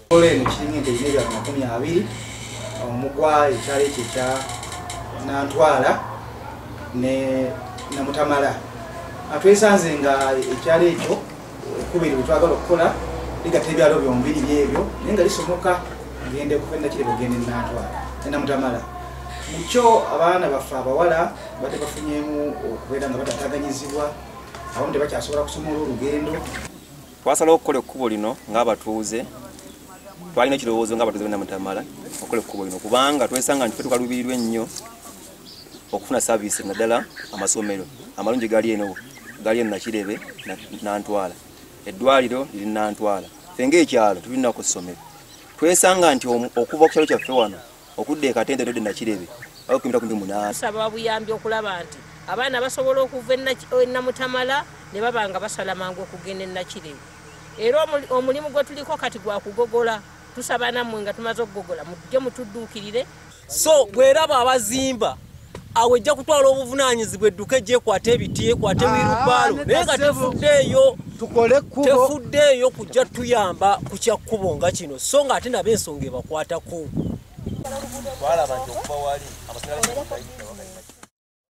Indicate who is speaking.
Speaker 1: Ole nchini ndio ya 20 omugwa ekyali ekya Nantwala ne na Mutamala atwesanze nga ekyali ekyo kubiri twagala okukola ligatebyalo byombiri byebyo nenga lisomoka ngende kufenda kile bugende Nantwala na Mutamala mucho abana bafa abawala bate bafunyemu okubera nga batataganyizibwa abonde bakyasobola kusoma olugendo
Speaker 2: twasala okukola ekkubo lino ng'abatuuze twalina ekirowoozo ng'abatuuze na Mutamala okukola ekkubo lino kubanga twesanga nti tukalubirirwa ennyo okufuna service naddala amasomero amalungi gali eno Nakirebe Nantwala eddwaliro liri Nantwala fenge ekyalo tulina ku ssomero twesanga nti okuva ku kyalo kyaffe wano okudde Katende dode Nakirebe ayo kumita ku 8
Speaker 3: saba buyambi okulaba nti abaana basobola okuva na Mutamala ne babanga basala mangu okugenda Nakirebe era omulimu gwe tuliko kati gwa kugogola tusaba namwe nga tumaze okugogola mujje mutudduukirire
Speaker 4: so bweraba abazimba awejja kutwala obuvunanyizibwa edduke je kwate ebitiye kwate wirubalo naye nga tefuddeeyo
Speaker 5: tukole kubo
Speaker 4: tefuddeeyo kujja tuyamba ku kyakkubo nga kino so nga ate nabo ensonga ebakwatako
Speaker 2: twalaba nti okuba wali amasanyalaze